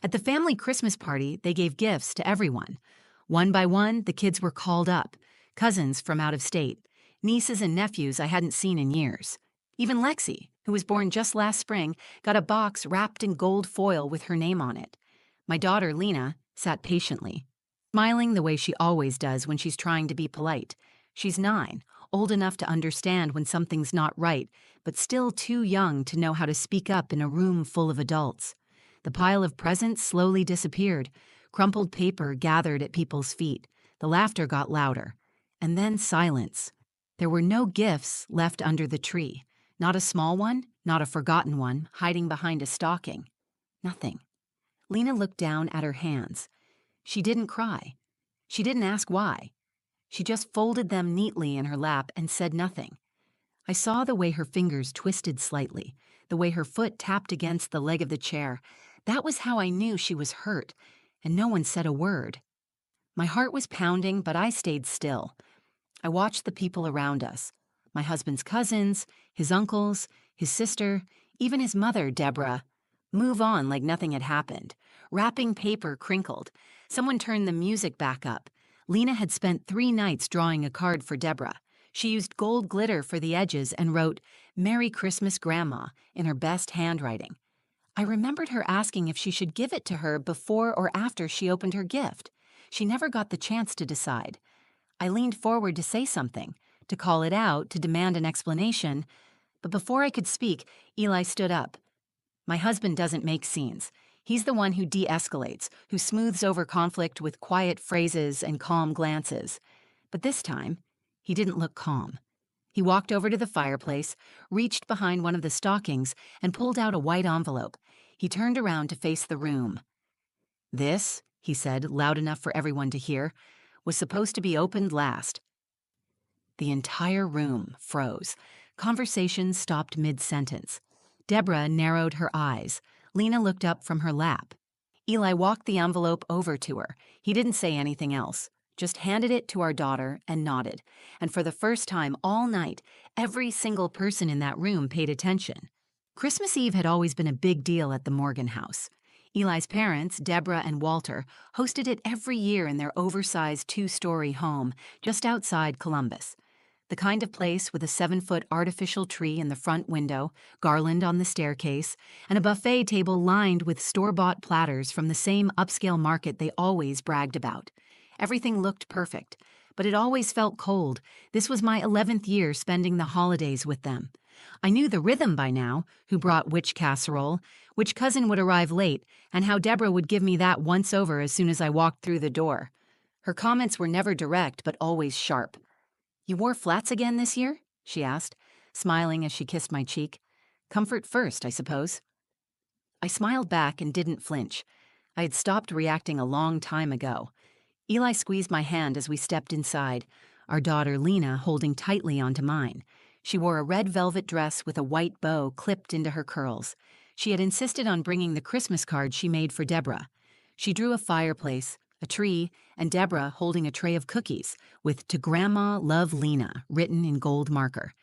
At the family Christmas party, they gave gifts to everyone. One by one, the kids were called up, cousins from out of state, nieces and nephews I hadn't seen in years. Even Lexi, who was born just last spring, got a box wrapped in gold foil with her name on it. My daughter, Lena, sat patiently, smiling the way she always does when she's trying to be polite. She's 9, old enough to understand when something's not right, but still too young to know how to speak up in a room full of adults. The pile of presents slowly disappeared. Crumpled paper gathered at people's feet. The laughter got louder. And then silence. There were no gifts left under the tree. Not a small one, not a forgotten one, hiding behind a stocking. Nothing. Lena looked down at her hands. She didn't cry. She didn't ask why. She just folded them neatly in her lap and said nothing. I saw the way her fingers twisted slightly, the way her foot tapped against the leg of the chair. That was how I knew she was hurt, and no one said a word. My heart was pounding, but I stayed still. I watched the people around us. My husband's cousins, his uncles, his sister, even his mother, Deborah, move on like nothing had happened. Wrapping paper crinkled. Someone turned the music back up. Lena had spent 3 nights drawing a card for Deborah. She used gold glitter for the edges and wrote, "Merry Christmas, Grandma," in her best handwriting. I remembered her asking if she should give it to her before or after she opened her gift. She never got the chance to decide. I leaned forward to say something, to call it out, to demand an explanation. But before I could speak, Eli stood up. My husband doesn't make scenes. He's the one who de-escalates, who smooths over conflict with quiet phrases and calm glances. But this time, he didn't look calm. He walked over to the fireplace, reached behind one of the stockings, and pulled out a white envelope. He turned around to face the room. "This," he said, loud enough for everyone to hear, "was supposed to be opened last." The entire room froze. Conversation stopped mid-sentence. Deborah narrowed her eyes. Lena looked up from her lap. Eli walked the envelope over to her. He didn't say anything else, just handed it to our daughter and nodded. And for the first time all night, every single person in that room paid attention. Christmas Eve had always been a big deal at the Morgan house. Eli's parents, Deborah and Walter, hosted it every year in their oversized 2-story home just outside Columbus. The kind of place with a 7-foot artificial tree in the front window, garland on the staircase, and a buffet table lined with store-bought platters from the same upscale market they always bragged about. Everything looked perfect, but it always felt cold. This was my 11th year spending the holidays with them. I knew the rhythm by now, who brought which casserole, which cousin would arrive late, and how Deborah would give me that once over as soon as I walked through the door. Her comments were never direct, but always sharp. "You wore flats again this year?" she asked, smiling as she kissed my cheek. "Comfort first, I suppose." I smiled back and didn't flinch. I had stopped reacting a long time ago. Eli squeezed my hand as we stepped inside, our daughter Lena holding tightly onto mine. She wore a red velvet dress with a white bow clipped into her curls. She had insisted on bringing the Christmas card she made for Deborah. She drew a fireplace, a tree, and Deborah holding a tray of cookies with "To Grandma, Love Lena" written in gold marker.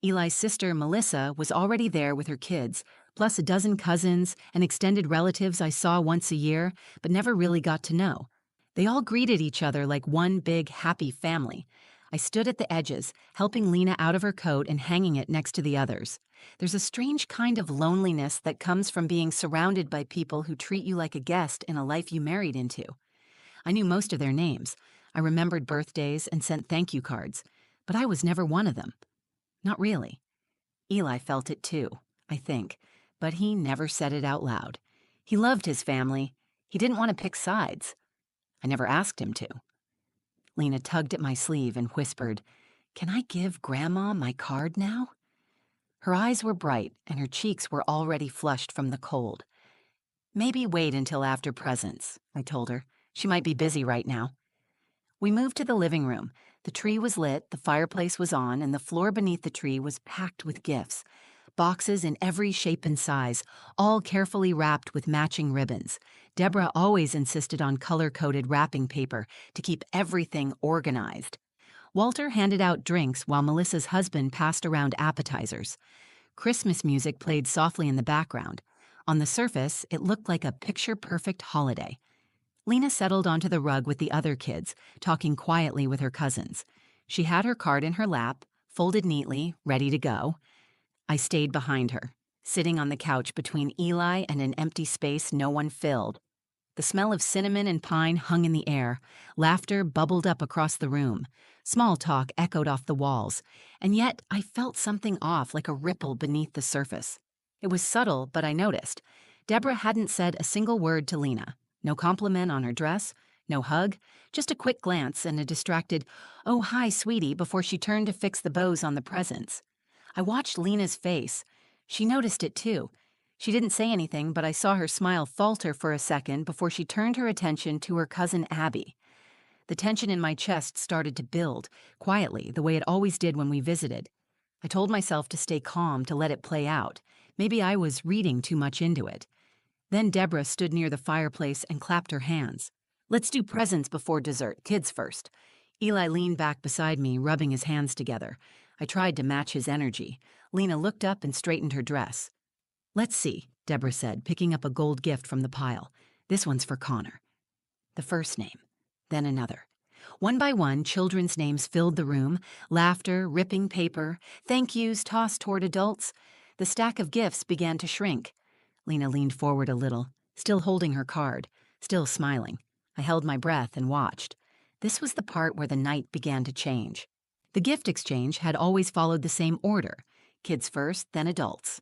Eli's sister, Melissa, was already there with her kids, plus a dozen cousins and extended relatives I saw once a year, but never really got to know. They all greeted each other like one big, happy family. I stood at the edges, helping Lena out of her coat and hanging it next to the others. There's a strange kind of loneliness that comes from being surrounded by people who treat you like a guest in a life you married into. I knew most of their names. I remembered birthdays and sent thank you cards, but I was never one of them. Not really. Eli felt it too, I think, but he never said it out loud. He loved his family. He didn't want to pick sides. I never asked him to. Lena tugged at my sleeve and whispered, "Can I give Grandma my card now?" Her eyes were bright and her cheeks were already flushed from the cold. "Maybe wait until after presents," I told her. "She might be busy right now." We moved to the living room. The tree was lit, the fireplace was on, and the floor beneath the tree was packed with gifts. Boxes in every shape and size, all carefully wrapped with matching ribbons. Deborah always insisted on color-coded wrapping paper to keep everything organized. Walter handed out drinks while Melissa's husband passed around appetizers. Christmas music played softly in the background. On the surface, it looked like a picture-perfect holiday. Lena settled onto the rug with the other kids, talking quietly with her cousins. She had her card in her lap, folded neatly, ready to go. I stayed behind her, sitting on the couch between Eli and an empty space no one filled. The smell of cinnamon and pine hung in the air. Laughter bubbled up across the room. Small talk echoed off the walls. And yet I felt something off, like a ripple beneath the surface. It was subtle, but I noticed. Deborah hadn't said a single word to Lena. No compliment on her dress, no hug, just a quick glance and a distracted, "Oh, hi, sweetie," before she turned to fix the bows on the presents. I watched Lena's face. She noticed it too. She didn't say anything, but I saw her smile falter for a second before she turned her attention to her cousin Abby. The tension in my chest started to build, quietly, the way it always did when we visited. I told myself to stay calm, to let it play out. Maybe I was reading too much into it. Then Deborah stood near the fireplace and clapped her hands. "Let's do presents before dessert, kids first." Eli leaned back beside me, rubbing his hands together. I tried to match his energy. Lena looked up and straightened her dress. "Let's see," Deborah said, picking up a gold gift from the pile. "This one's for Connor." The first name, then another. One by one, children's names filled the room, laughter, ripping paper, thank yous tossed toward adults. The stack of gifts began to shrink. Lena leaned forward a little, still holding her card, still smiling. I held my breath and watched. This was the part where the night began to change. The gift exchange had always followed the same order, kids first, then adults.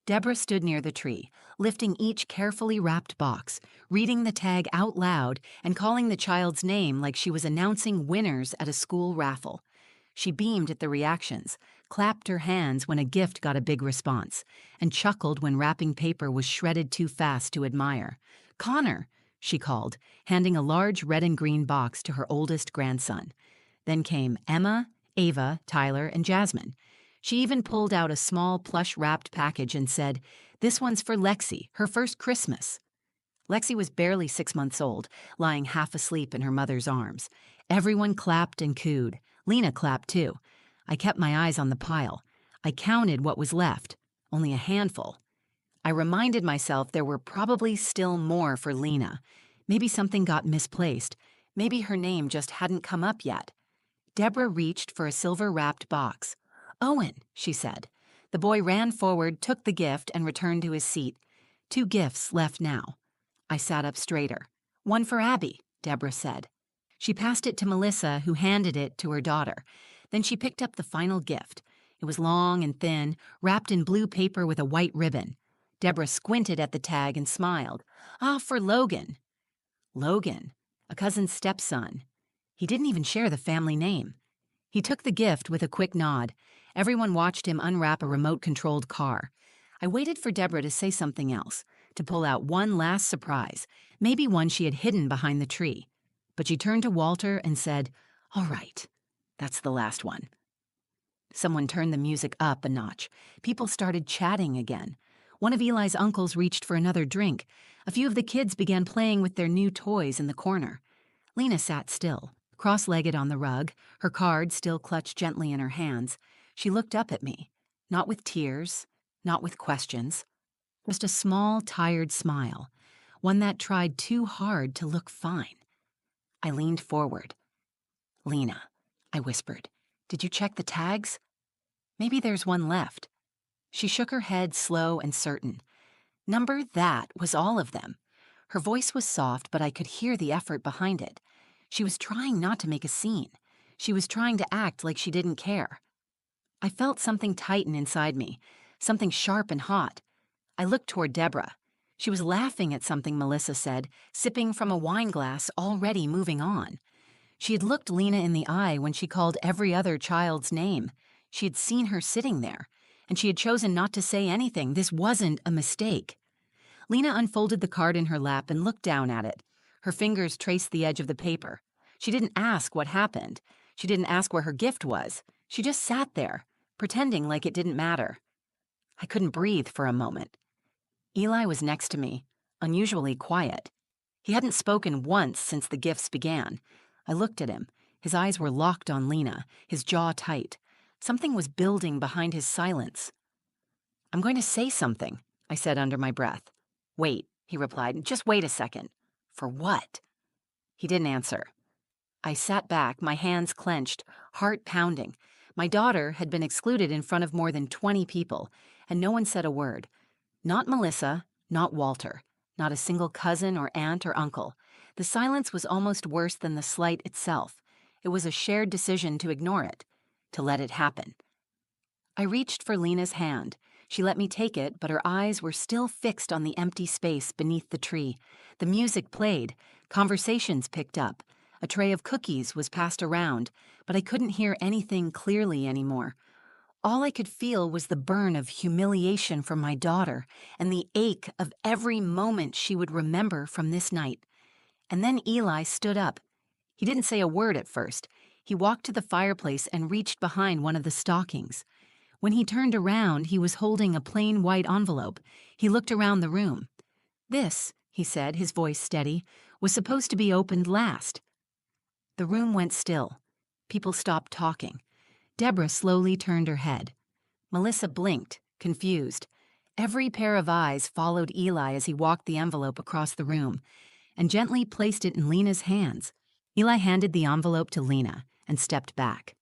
Deborah stood near the tree, lifting each carefully wrapped box, reading the tag out loud and calling the child's name like she was announcing winners at a school raffle. She beamed at the reactions, clapped her hands when a gift got a big response, and chuckled when wrapping paper was shredded too fast to admire. "Connor," she called, handing a large red and green box to her oldest grandson. Then came Emma, Ava, Tyler, and Jasmine. She even pulled out a small plush-wrapped package and said, "This one's for Lexi, her first Christmas." Lexi was barely 6 months old, lying half asleep in her mother's arms. Everyone clapped and cooed. Lena clapped too. I kept my eyes on the pile. I counted what was left, only a handful. I reminded myself there were probably still more for Lena. Maybe something got misplaced. Maybe her name just hadn't come up yet. Deborah reached for a silver-wrapped box. "Owen," she said. The boy ran forward, took the gift, and returned to his seat. 2 gifts left now. I sat up straighter. "One for Abby," Deborah said. She passed it to Melissa, who handed it to her daughter. Then she picked up the final gift. It was long and thin, wrapped in blue paper with a white ribbon. Deborah squinted at the tag and smiled. "Ah, for Logan." Logan, a cousin's stepson. He didn't even share the family name. He took the gift with a quick nod. Everyone watched him unwrap a remote-controlled car. I waited for Deborah to say something else, to pull out one last surprise, maybe one she had hidden behind the tree. But she turned to Walter and said, "All right, that's the last one." Someone turned the music up a notch. People started chatting again. One of Eli's uncles reached for another drink. A few of the kids began playing with their new toys in the corner. Lena sat still, cross-legged on the rug, her card still clutched gently in her hands. She looked up at me, not with tears, not with questions, just a small, tired smile, one that tried too hard to look fine. I leaned forward. "Lena," I whispered, "did you check the tags? Maybe there's one left." She shook her head, slow and certain. "Number that was all of them." Her voice was soft, but I could hear the effort behind it. She was trying not to make a scene. She was trying to act like she didn't care. I felt something tighten inside me, something sharp and hot. I looked toward Deborah. She was laughing at something Melissa said, sipping from a wine glass, already moving on. She had looked Lena in the eye when she called every other child's name. She had seen her sitting there, and she had chosen not to say anything. This wasn't a mistake. Lena unfolded the card in her lap and looked down at it. Her fingers traced the edge of the paper. She didn't ask what happened. She didn't ask where her gift was. She just sat there, pretending like it didn't matter. I couldn't breathe for a moment. Eli was next to me, unusually quiet. He hadn't spoken once since the gifts began. I looked at him. His eyes were locked on Lena, his jaw tight. Something was building behind his silence. "I'm going to say something," I said under my breath. Wait, he replied. Just wait a second. For what? He didn't answer. I sat back, my hands clenched, heart pounding. My daughter had been excluded in front of more than 20 people, and no one said a word. Not Melissa, not Walter, not a single cousin or aunt or uncle. The silence was almost worse than the slight itself. It was a shared decision to ignore it, to let it happen. I reached for Lena's hand. She let me take it, but her eyes were still fixed on the empty space beneath the tree. The music played. Conversations picked up. A tray of cookies was passed around, but I couldn't hear anything clearly anymore. All I could feel was the burn of humiliation from my daughter and the ache of every moment she would remember from this night. And then Eli stood up. He didn't say a word at first. He walked to the fireplace and reached behind one of the stockings. When he turned around, he was holding a plain white envelope. He looked around the room. This, he said, his voice steady, was supposed to be opened last. The room went still. People stopped talking. Deborah slowly turned her head. Melissa blinked, confused. Every pair of eyes followed Eli as he walked the envelope across the room and gently placed it in Lena's hands. Eli handed the envelope to Lena and stepped back.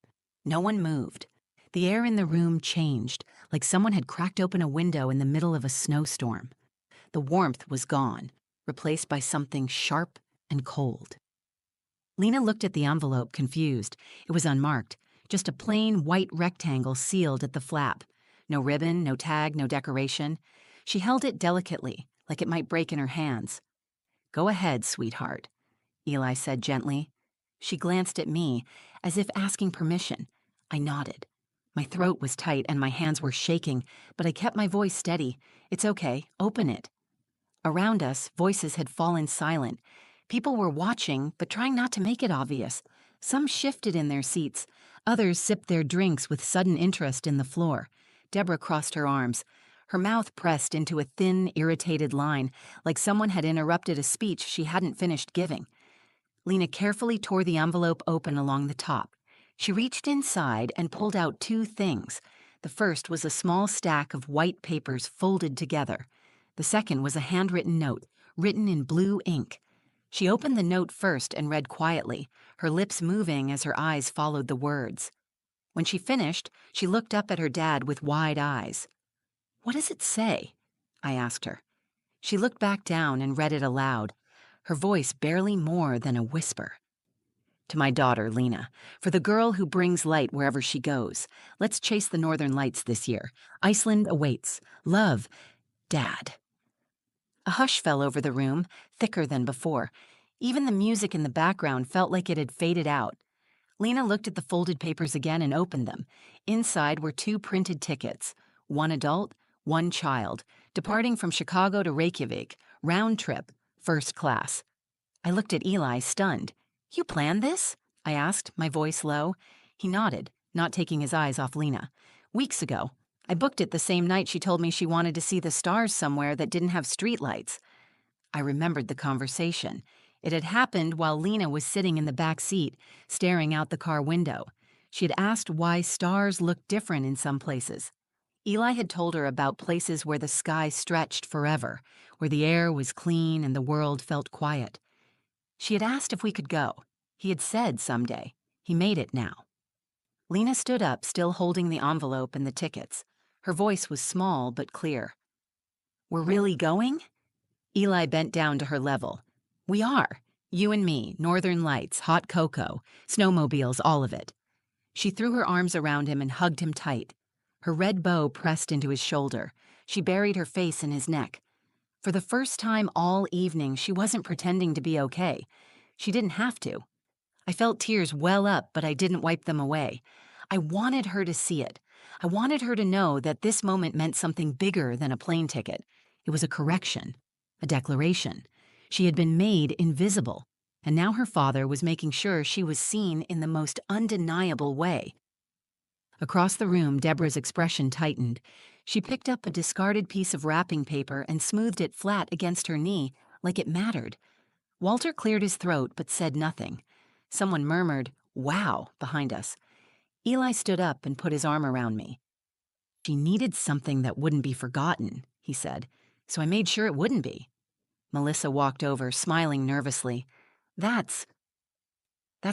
No one moved. The air in the room changed, like someone had cracked open a window in the middle of a snowstorm. The warmth was gone, replaced by something sharp and cold. Lena looked at the envelope, confused. It was unmarked, just a plain white rectangle sealed at the flap. No ribbon, no tag, no decoration. She held it delicately, like it might break in her hands. "Go ahead, sweetheart," Eli said gently. She glanced at me, as if asking permission. I nodded. My throat was tight and my hands were shaking, but I kept my voice steady. "It's okay, open it." Around us, voices had fallen silent. People were watching, but trying not to make it obvious. Some shifted in their seats. Others sipped their drinks with sudden interest in the floor. Deborah crossed her arms. Her mouth pressed into a thin, irritated line, like someone had interrupted a speech she hadn't finished giving. Lena carefully tore the envelope open along the top. She reached inside and pulled out two things. The first was a small stack of white papers folded together. The second was a handwritten note, written in blue ink. She opened the note first and read quietly, her lips moving as her eyes followed the words. When she finished, she looked up at her dad with wide eyes. "What does it say?" I asked her. She looked back down and read it aloud, her voice barely more than a whisper. "To my daughter, Lena, for the girl who brings light wherever she goes. Let's chase the northern lights this year. Iceland awaits. Love, Dad." A hush fell over the room, thicker than before. Even the music in the background felt like it had faded out. Lena looked at the folded papers again and opened them. Inside were two printed tickets, one adult, one child, departing from Chicago to Reykjavik, round trip, first class. I looked at Eli, stunned. "You planned this?" I asked, my voice low. He nodded, not taking his eyes off Lena. "Weeks ago. I booked it the same night she told me she wanted to see the stars somewhere that didn't have streetlights." I remembered the conversation. It had happened while Lena was sitting in the back seat, staring out the car window. She had asked why stars looked different in some places. Eli had told her about places where the sky stretched forever, where the air was clean and the world felt quiet. She had asked if we could go. He had said someday. He made it now. Lena stood up, still holding the envelope and the tickets. Her voice was small but clear. "We're really going?" Eli bent down to her level. "We are. You and me, northern lights, hot cocoa, snowmobiles, all of it." She threw her arms around him and hugged him tight. Her red bow pressed into his shoulder. She buried her face in his neck. For the first time all evening, she wasn't pretending to be okay. She didn't have to. I felt tears well up, but I didn't wipe them away. I wanted her to see it. I wanted her to know that this moment meant something bigger than a plane ticket. It was a correction, a declaration. She had been made invisible, and now her father was making sure she was seen in the most undeniable way. Across the room, Deborah's expression tightened. She picked up a discarded piece of wrapping paper and smoothed it flat against her knee, like it mattered. Walter cleared his throat but said nothing. Someone murmured, "Wow," behind us. Eli stood up and put his arm around me. "She needed something that wouldn't be forgotten," he said. So I made sure it wouldn't be. Melissa walked over, smiling nervously. That's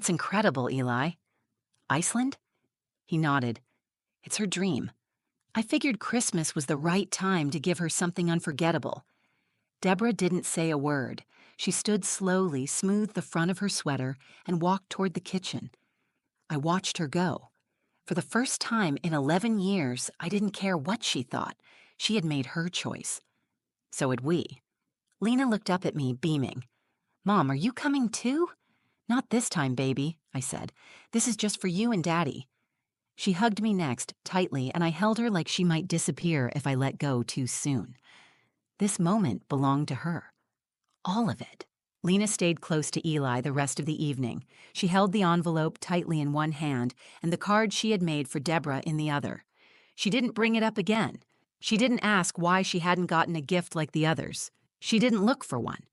incredible, Eli. Iceland? He nodded. It's her dream. I figured Christmas was the right time to give her something unforgettable. Deborah didn't say a word. She stood slowly, smoothed the front of her sweater, and walked toward the kitchen. I watched her go. For the first time in 11 years, I didn't care what she thought. She had made her choice. So had we. Lena looked up at me, beaming. Mom, are you coming too? Not this time, baby, I said. This is just for you and Daddy. She hugged me next, tightly, and I held her like she might disappear if I let go too soon. This moment belonged to her. All of it. Lena stayed close to Eli the rest of the evening. She held the envelope tightly in one hand and the card she had made for Deborah in the other. She didn't bring it up again. She didn't ask why she hadn't gotten a gift like the others. She didn't look for one.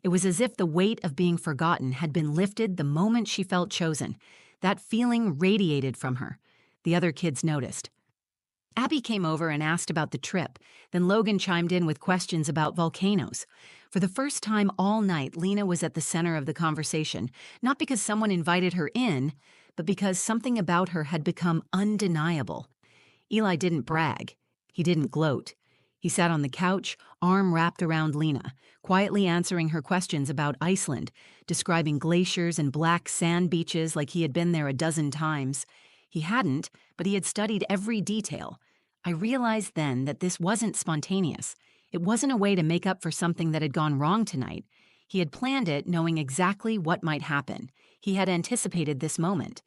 It was as if the weight of being forgotten had been lifted the moment she felt chosen. That feeling radiated from her. The other kids noticed. Abby came over and asked about the trip. Then Logan chimed in with questions about volcanoes. For the first time all night, Lena was at the center of the conversation, not because someone invited her in, but because something about her had become undeniable. Eli didn't brag. He didn't gloat. He sat on the couch, arm wrapped around Lena, quietly answering her questions about Iceland, describing glaciers and black sand beaches like he had been there a dozen times. He hadn't, but he had studied every detail. I realized then that this wasn't spontaneous. It wasn't a way to make up for something that had gone wrong tonight. He had planned it knowing exactly what might happen. He had anticipated this moment.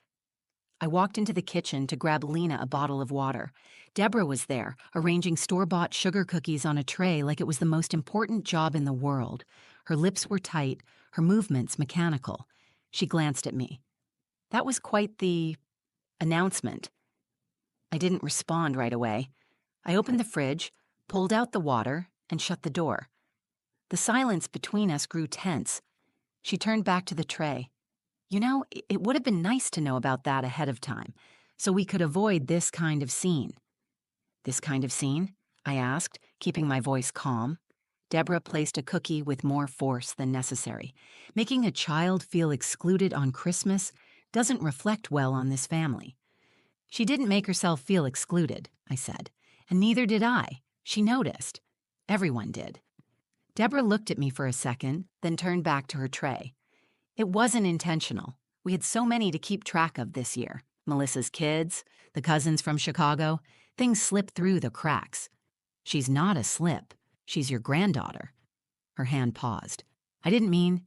I walked into the kitchen to grab Lena a bottle of water. Deborah was there, arranging store-bought sugar cookies on a tray like it was the most important job in the world. Her lips were tight, her movements mechanical. She glanced at me. That was quite the announcement. I didn't respond right away. I opened the fridge, pulled out the water, and shut the door. The silence between us grew tense. She turned back to the tray. You know, it would have been nice to know about that ahead of time, so we could avoid this kind of scene. This kind of scene? I asked, keeping my voice calm. Deborah placed a cookie with more force than necessary. Making a child feel excluded on Christmas doesn't reflect well on this family. She didn't make herself feel excluded, I said, and neither did I. She noticed. Everyone did. Deborah looked at me for a second, then turned back to her tray. It wasn't intentional. We had so many to keep track of this year. Melissa's kids, the cousins from Chicago. Things slipped through the cracks. She's not a slip. She's your granddaughter. Her hand paused. I didn't mean,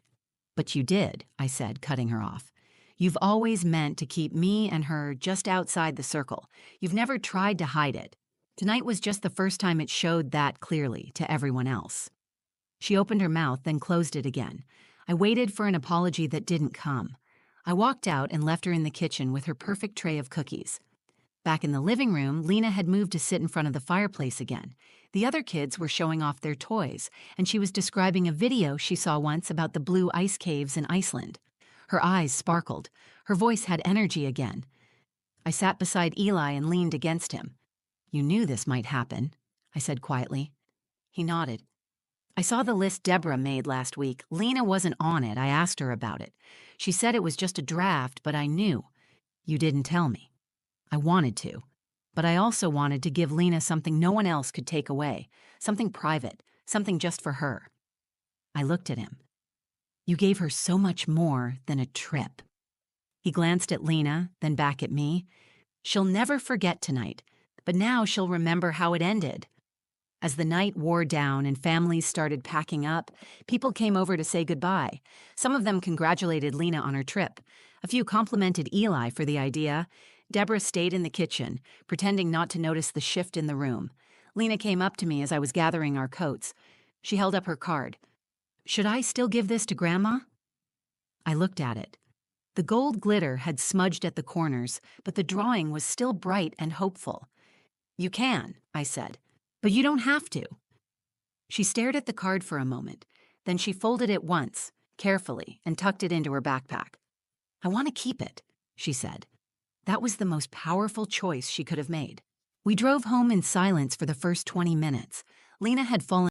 but you did, I said, cutting her off. You've always meant to keep me and her just outside the circle. You've never tried to hide it. Tonight was just the first time it showed that clearly to everyone else. She opened her mouth, then closed it again. I waited for an apology that didn't come. I walked out and left her in the kitchen with her perfect tray of cookies. Back in the living room, Lena had moved to sit in front of the fireplace again. The other kids were showing off their toys, and she was describing a video she saw once about the blue ice caves in Iceland. Her eyes sparkled. Her voice had energy again. I sat beside Eli and leaned against him. You knew this might happen, I said quietly. He nodded. I saw the list Deborah made last week. Lena wasn't on it. I asked her about it. She said it was just a draft, but I knew. You didn't tell me. I wanted to. But I also wanted to give Lena something no one else could take away. Something private. Something just for her. I looked at him. You gave her so much more than a trip. He glanced at Lena, then back at me. She'll never forget tonight, but now she'll remember how it ended. As the night wore down and families started packing up, people came over to say goodbye. Some of them congratulated Lena on her trip. A few complimented Eli for the idea. Deborah stayed in the kitchen, pretending not to notice the shift in the room. Lena came up to me as I was gathering our coats. She held up her card. Should I still give this to Grandma? I looked at it. The gold glitter had smudged at the corners, but the drawing was still bright and hopeful. You can, I said, but you don't have to. She stared at the card for a moment. Then she folded it once, carefully, and tucked it into her backpack. I want to keep it, she said. That was the most powerful choice she could have made. We drove home in silence for the first 20 minutes. Lena had fallen